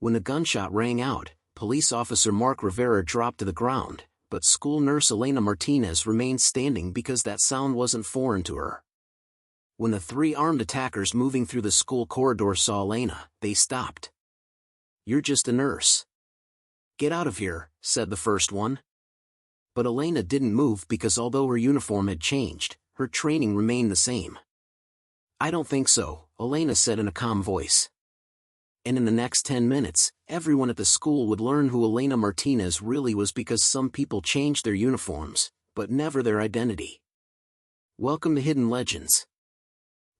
When the gunshot rang out, police officer Mark Rivera dropped to the ground, but school nurse Elena Martinez remained standing because that sound wasn't foreign to her. When the three armed attackers moving through the school corridor saw Elena, they stopped. "You're just a nurse. Get out of here," said the first one. But Elena didn't move because although her uniform had changed, her training remained the same. "I don't think so," Elena said in a calm voice. And in the next 10 minutes, everyone at the school would learn who Elena Martinez really was, because some people changed their uniforms, but never their identity. Welcome to Hidden Legends.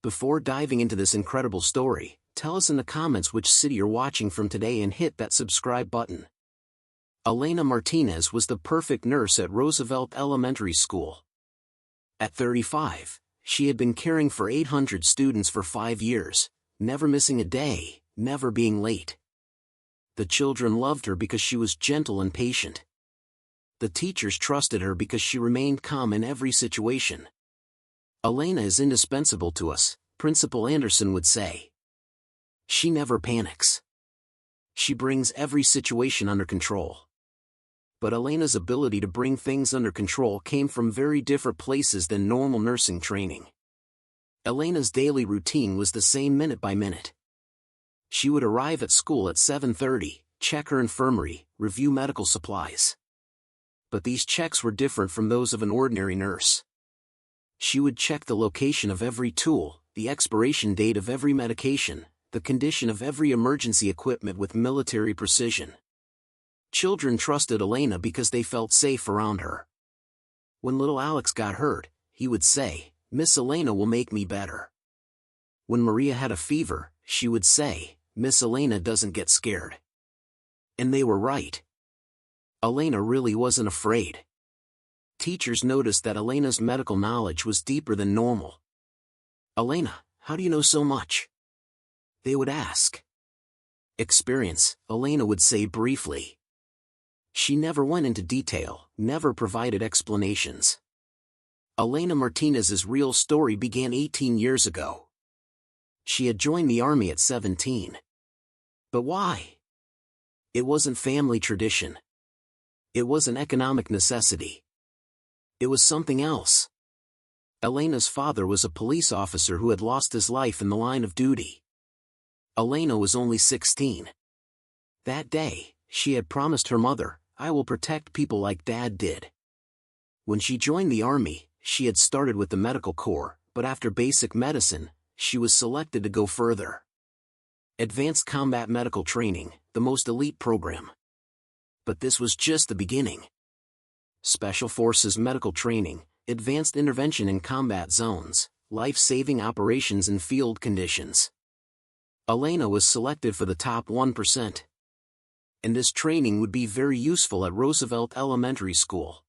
Before diving into this incredible story, tell us in the comments which city you're watching from today and hit that subscribe button. Elena Martinez was the perfect nurse at Roosevelt Elementary School. At 35, she had been caring for 800 students for 5 years, never missing a day, never being late. The children loved her because she was gentle and patient. The teachers trusted her because she remained calm in every situation. "Elena is indispensable to us," Principal Anderson would say. "She never panics. She brings every situation under control." But Elena's ability to bring things under control came from very different places than normal nursing training. Elena's daily routine was the same minute by minute. She would arrive at school at 7:30, check her infirmary, review medical supplies. But these checks were different from those of an ordinary nurse. She would check the location of every tool, the expiration date of every medication, the condition of every emergency equipment with military precision. Children trusted Elena because they felt safe around her. When little Alex got hurt, he would say, "Miss Elena will make me better." When Maria had a fever, she would say, "Miss Elena doesn't get scared." And they were right. Elena really wasn't afraid. Teachers noticed that Elena's medical knowledge was deeper than normal. "Elena, how do you know so much?" they would ask. "Experience," Elena would say briefly. She never went into detail, never provided explanations. Elena Martinez's real story began 18 years ago. She had joined the army at 17. But why? It wasn't family tradition. It was an economic necessity. It was something else. Elena's father was a police officer who had lost his life in the line of duty. Elena was only 16. That day, she had promised her mother, "I will protect people like Dad did." When she joined the army, she had started with the medical corps, but after basic medicine, she was selected to go further. Advanced combat medical training, the most elite program. But this was just the beginning. Special Forces medical training, advanced intervention in combat zones, life-saving operations in field conditions. Elena was selected for the top 1%. And this training would be very useful at Roosevelt Elementary School.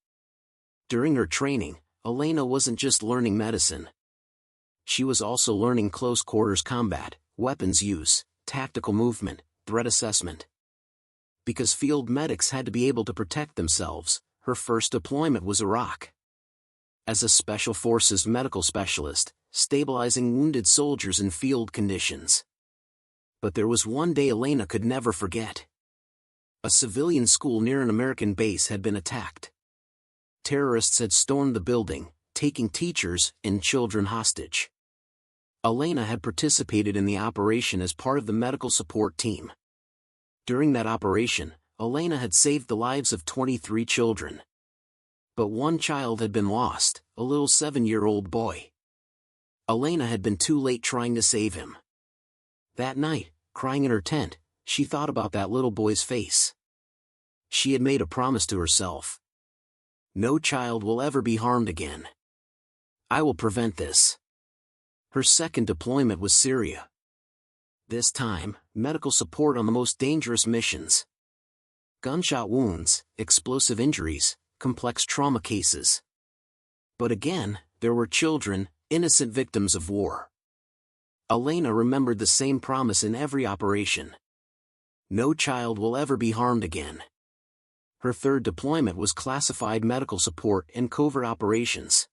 During her training, Elena wasn't just learning medicine. She was also learning close quarters combat, weapons use, tactical movement, threat assessment. Because field medics had to be able to protect themselves, her first deployment was Iraq. As a Special Forces medical specialist, stabilizing wounded soldiers in field conditions. But there was one day Elena could never forget. A civilian school near an American base had been attacked. Terrorists had stormed the building, taking teachers and children hostage. Elena had participated in the operation as part of the medical support team. During that operation, Elena had saved the lives of 23 children. But one child had been lost, a little 7-year-old boy. Elena had been too late trying to save him. That night, crying in her tent, she thought about that little boy's face. She had made a promise to herself. "No child will ever be harmed again. I will prevent this." Her second deployment was Syria. This time, medical support on the most dangerous missions. Gunshot wounds, explosive injuries, complex trauma cases. But again, there were children, innocent victims of war. Elena remembered the same promise in every operation. No child will ever be harmed again. Her third deployment was classified medical support and covert operations.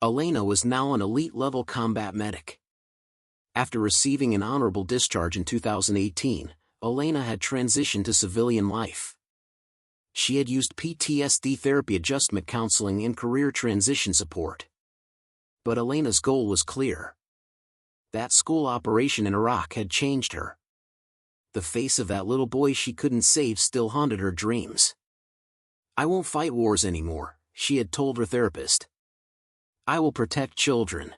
Elena was now an elite-level combat medic. After receiving an honorable discharge in 2018, Elena had transitioned to civilian life. She had used PTSD therapy, adjustment counseling, and career transition support. But Elena's goal was clear. That school operation in Iraq had changed her. The face of that little boy she couldn't save still haunted her dreams. "I won't fight wars anymore," she had told her therapist. "I will protect children."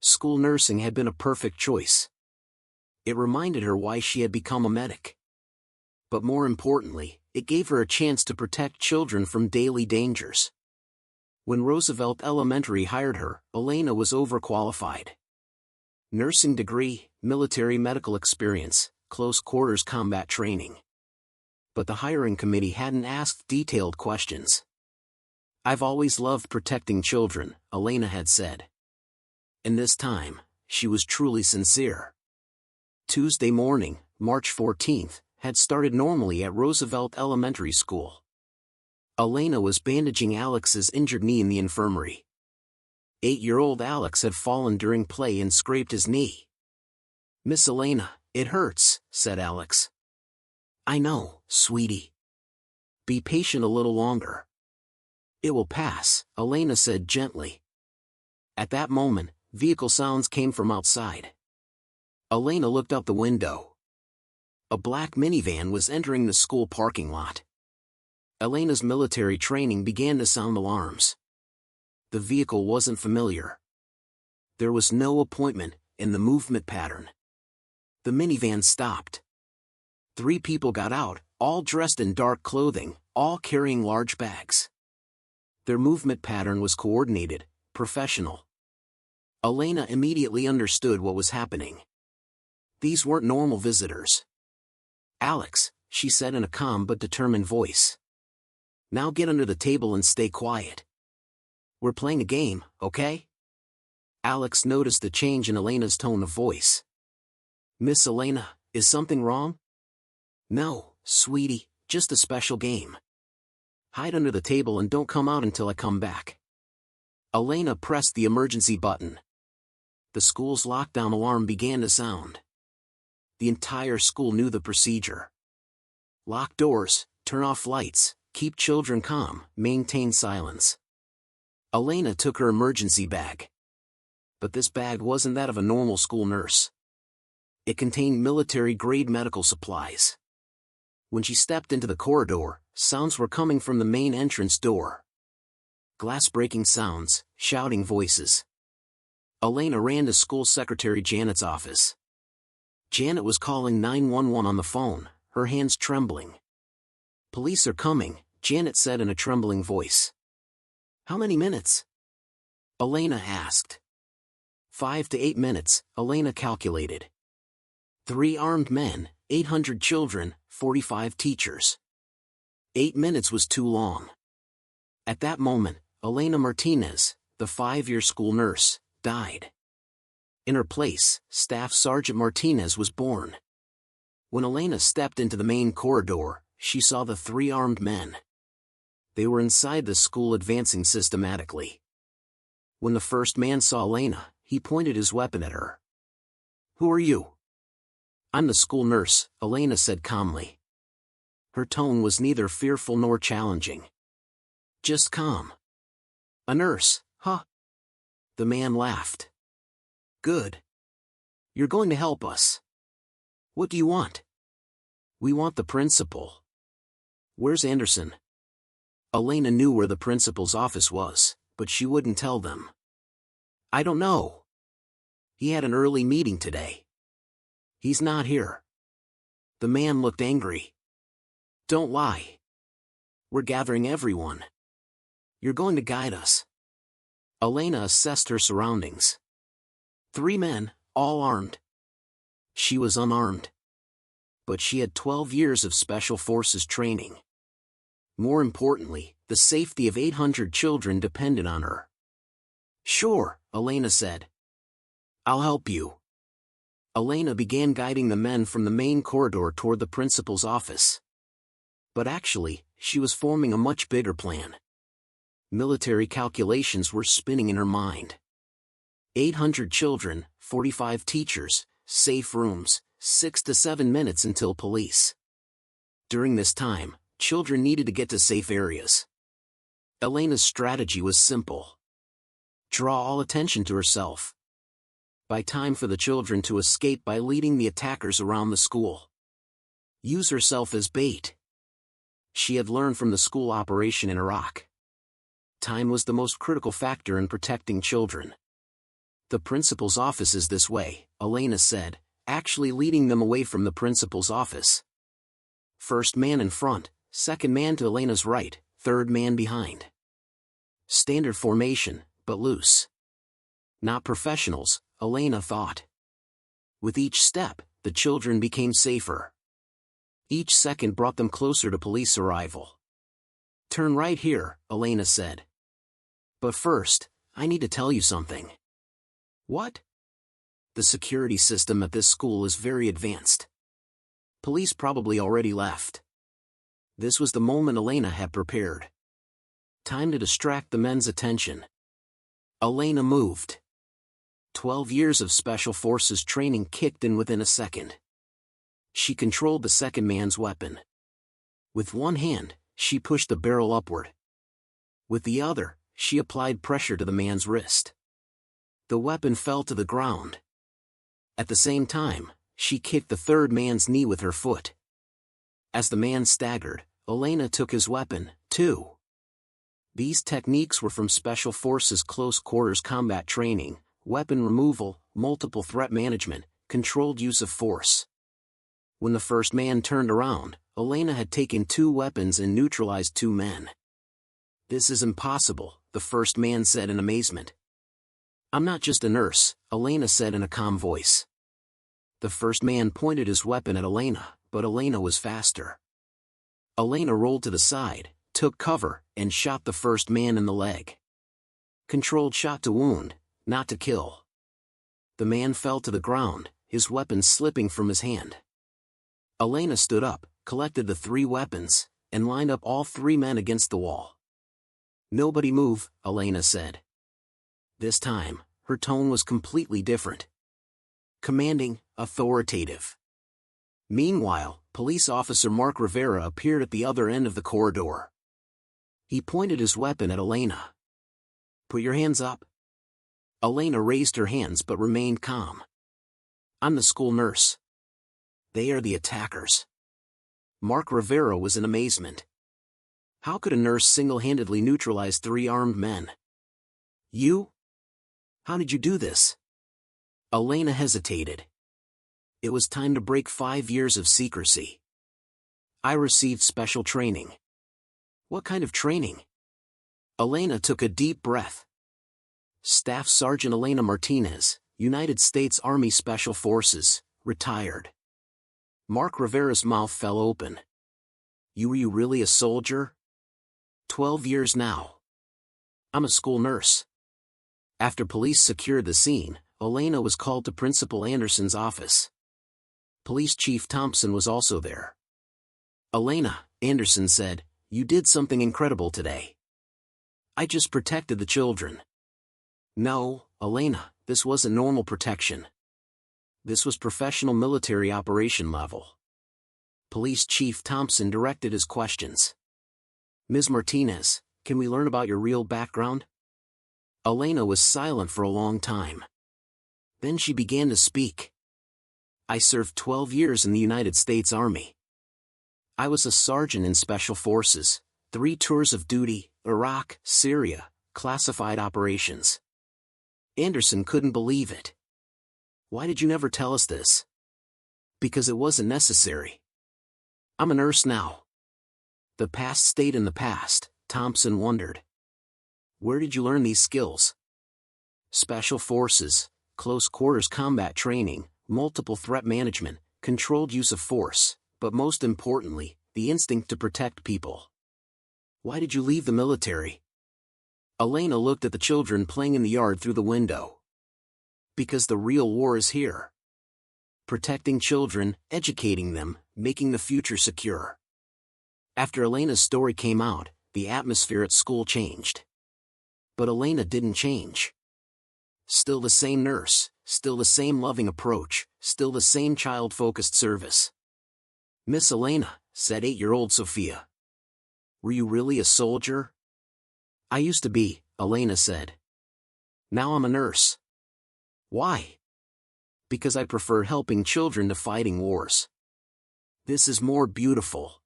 School nursing had been a perfect choice. It reminded her why she had become a medic. But more importantly, it gave her a chance to protect children from daily dangers. When Roosevelt Elementary hired her, Elena was overqualified. Nursing degree, military medical experience, close quarters combat training. But the hiring committee hadn't asked detailed questions. "I've always loved protecting children," Elena had said. And this time, she was truly sincere. Tuesday morning, March 14th, had started normally at Roosevelt Elementary School. Elena was bandaging Alex's injured knee in the infirmary. 8-year-old Alex had fallen during play and scraped his knee. "Miss Elena, it hurts," said Alex. "I know, sweetie. Be patient a little longer." "It will pass," Elena said gently. At that moment, vehicle sounds came from outside. Elena looked out the window. A black minivan was entering the school parking lot. Elena's military training began to sound alarms. The vehicle wasn't familiar. There was no appointment in the movement pattern. The minivan stopped. 3 people got out, all dressed in dark clothing, all carrying large bags. Their movement pattern was coordinated, professional. Elena immediately understood what was happening. These weren't normal visitors. "Alex," she said in a calm but determined voice. "Now get under the table and stay quiet. We're playing a game, okay?" Alex noticed the change in Elena's tone of voice. "Miss Elena, is something wrong?" "No, sweetie, just a special game. Hide under the table and don't come out until I come back." Elena pressed the emergency button. The school's lockdown alarm began to sound. The entire school knew the procedure. Lock doors, turn off lights, keep children calm, maintain silence. Elena took her emergency bag. But this bag wasn't that of a normal school nurse. It contained military-grade medical supplies. When she stepped into the corridor, sounds were coming from the main entrance door. Glass-breaking sounds, shouting voices. Elena ran to school secretary Janet's office. Janet was calling 911 on the phone, her hands trembling. "Police are coming," Janet said in a trembling voice. "How many minutes?" Elena asked. 5 to 8 minutes, Elena calculated. 3 armed men, 800 children, 45 teachers. 8 minutes was too long. At that moment, Elena Martinez, the 5-year school nurse, died. In her place, Staff Sergeant Martinez was born. When Elena stepped into the main corridor, she saw the 3 armed men. They were inside the school, advancing systematically. When the first man saw Elena, he pointed his weapon at her. "Who are you?" "I'm the school nurse," Elena said calmly. Her tone was neither fearful nor challenging. Just calm. "A nurse, huh?" The man laughed. "Good. You're going to help us. What do you want?" "We want the principal." "Where's Anderson?" Elena knew where the principal's office was, but she wouldn't tell them. "I don't know. He had an early meeting today. He's not here." The man looked angry. "Don't lie. We're gathering everyone. You're going to guide us." Elena assessed her surroundings. 3 men, all armed. She was unarmed. But she had 12 years of Special Forces training. More importantly, the safety of 800 children depended on her. "Sure," Elena said. "I'll help you." Elena began guiding the men from the main corridor toward the principal's office. But actually, she was forming a much bigger plan. Military calculations were spinning in her mind. 800 children, 45 teachers, safe rooms, 6 to 7 minutes until police. During this time, children needed to get to safe areas. Elena's strategy was simple. Draw all attention to herself. Buy time for the children to escape by leading the attackers around the school. Use herself as bait. She had learned from the school operation in Iraq. Time was the most critical factor in protecting children. The principal's office is this way, Elena said, actually leading them away from the principal's office. First man in front, second man to Elena's right, third man behind. Standard formation, but loose. Not professionals, Elena thought. With each step, the children became safer. Each second brought them closer to police arrival. Turn right here, Elena said. But first, I need to tell you something. What? The security system at this school is very advanced. Police probably already left. This was the moment Elena had prepared. Time to distract the men's attention. Elena moved. 12 years of special forces training kicked in within a second. She controlled the second man's weapon. With one hand, she pushed the barrel upward. With the other, she applied pressure to the man's wrist. The weapon fell to the ground. At the same time, she kicked the third man's knee with her foot. As the man staggered, Elena took his weapon, too. These techniques were from Special Forces close quarters combat training, weapon removal, multiple threat management, controlled use of force. When the first man turned around, Elena had taken 2 weapons and neutralized 2 men. This is impossible, the first man said in amazement. I'm not just a nurse, Elena said in a calm voice. The first man pointed his weapon at Elena, but Elena was faster. Elena rolled to the side, took cover, and shot the first man in the leg. Controlled shot to wound, not to kill. The man fell to the ground, his weapon slipping from his hand. Elena stood up, collected the 3 weapons, and lined up all 3 men against the wall. Nobody move, Elena said. This time, her tone was completely different. Commanding, authoritative. Meanwhile, police officer Mark Rivera appeared at the other end of the corridor. He pointed his weapon at Elena. Put your hands up. Elena raised her hands but remained calm. I'm the school nurse. They are the attackers. Mark Rivera was in amazement. How could a nurse single-handedly neutralize 3 armed men? You? How did you do this? Elena hesitated. It was time to break 5 years of secrecy. I received special training. What kind of training? Elena took a deep breath. Staff Sergeant Elena Martinez, United States Army Special Forces, retired. Mark Rivera's mouth fell open. Were you really a soldier? 12 years now. I'm a school nurse. After police secured the scene, Elena was called to Principal Anderson's office. Police Chief Thompson was also there. Elena, Anderson said, you did something incredible today. I just protected the children. No, Elena, this wasn't normal protection. This was professional military operation level. Police Chief Thompson directed his questions. Ms. Martinez, can we learn about your real background? Elena was silent for a long time. Then she began to speak. I served 12 years in the United States Army. I was a sergeant in Special Forces, 3 tours of duty, Iraq, Syria, classified operations. Anderson couldn't believe it. Why did you never tell us this? Because it wasn't necessary. I'm a nurse now. The past stayed in the past, Thompson wondered. Where did you learn these skills? Special Forces, close quarters combat training, multiple threat management, controlled use of force, but most importantly, the instinct to protect people. Why did you leave the military? Elena looked at the children playing in the yard through the window. Because the real war is here. Protecting children, educating them, making the future secure. After Elena's story came out, the atmosphere at school changed. But Elena didn't change. Still the same nurse, still the same loving approach, still the same child-focused service. "Miss Elena," said 8-year-old Sophia. "Were you really a soldier?" "I used to be," Elena said. "Now I'm a nurse." "Why?" "Because I prefer helping children to fighting wars." "This is more beautiful."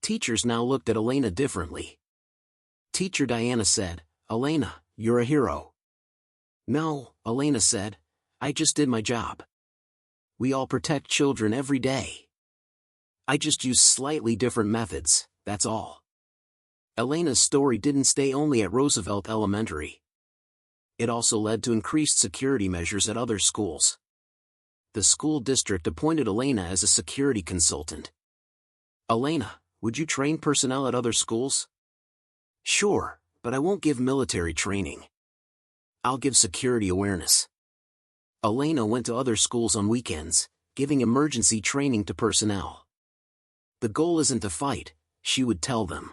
Teachers now looked at Elena differently. Teacher Diana said, "Elena, you're a hero." "No," Elena said, "I just did my job. We all protect children every day. I just use slightly different methods, that's all." Elena's story didn't stay only at Roosevelt Elementary. It also led to increased security measures at other schools. The school district appointed Elena as a security consultant. "Elena, would you train personnel at other schools?" "Sure, but I won't give military training. I'll give security awareness." Elena went to other schools on weekends, giving emergency training to personnel. "The goal isn't to fight," she would tell them.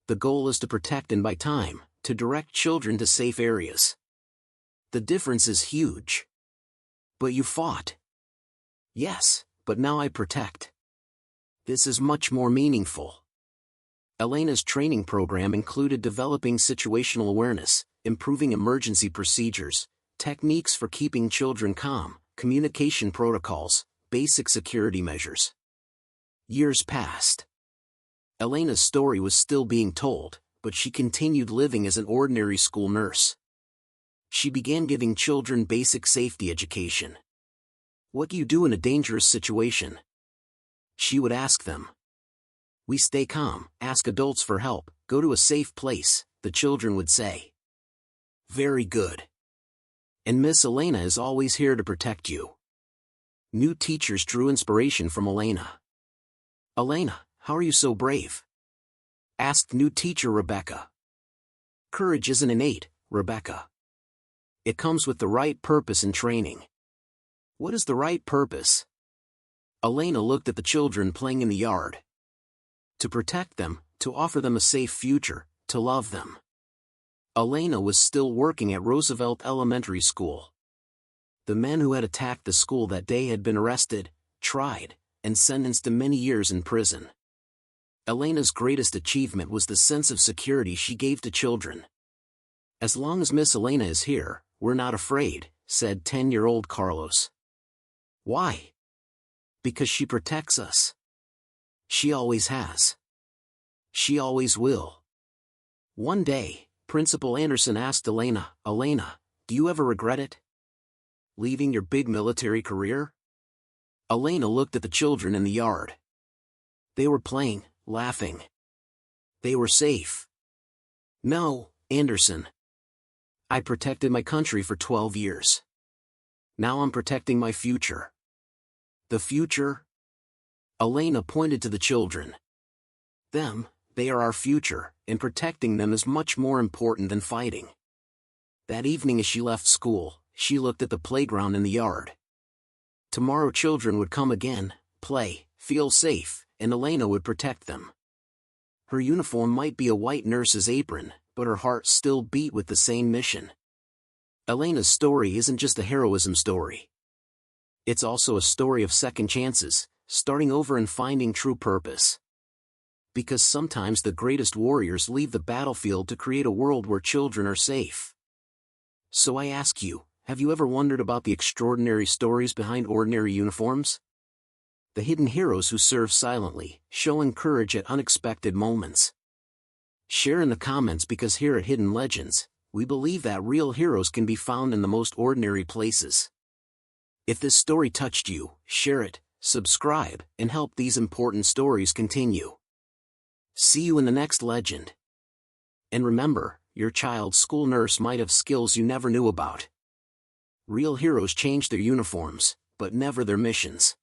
"The goal is to protect and buy time, to direct children to safe areas. The difference is huge." "But you fought." "Yes, but now I protect. This is much more meaningful." Elena's training program included developing situational awareness, improving emergency procedures, techniques for keeping children calm, communication protocols, basic security measures. Years passed. Elena's story was still being told, but she continued living as an ordinary school nurse. She began giving children basic safety education. "What do you do in a dangerous situation?" she would ask them. "We stay calm, ask adults for help, go to a safe place," the children would say. "Very good. And Miss Elena is always here to protect you." New teachers drew inspiration from Elena. "Elena, how are you so brave?" asked new teacher Rebecca. "Courage isn't innate, Rebecca. It comes with the right purpose and training." "What is the right purpose?" Elena looked at the children playing in the yard. "To protect them, to offer them a safe future, to love them." Elena was still working at Roosevelt Elementary School. The men who had attacked the school that day had been arrested, tried, and sentenced to many years in prison. Elena's greatest achievement was the sense of security she gave to children. "As long as Miss Elena is here, we're not afraid," said 10-year-old Carlos. "Why?" "Because she protects us. She always has. She always will." One day, Principal Anderson asked Elena, "Elena, do you ever regret it? Leaving your big military career?" Elena looked at the children in the yard. They were playing, laughing. They were safe. "No, Anderson. I protected my country for 12 years. Now I'm protecting my future." "The future?" Elena pointed to the children. "Them, they are our future, and protecting them is much more important than fighting." That evening as she left school, she looked at the playground in the yard. Tomorrow children would come again, play, feel safe, and Elena would protect them. Her uniform might be a white nurse's apron, but her heart still beat with the same mission. Elena's story isn't just a heroism story. It's also a story of second chances, starting over and finding true purpose. Because sometimes the greatest warriors leave the battlefield to create a world where children are safe. So I ask you, have you ever wondered about the extraordinary stories behind ordinary uniforms? The hidden heroes who serve silently, showing courage at unexpected moments. Share in the comments, because here at Hidden Legends, we believe that real heroes can be found in the most ordinary places. If this story touched you, share it, subscribe, and help these important stories continue. See you in the next legend. And remember, your child's school nurse might have skills you never knew about. Real heroes change their uniforms, but never their missions.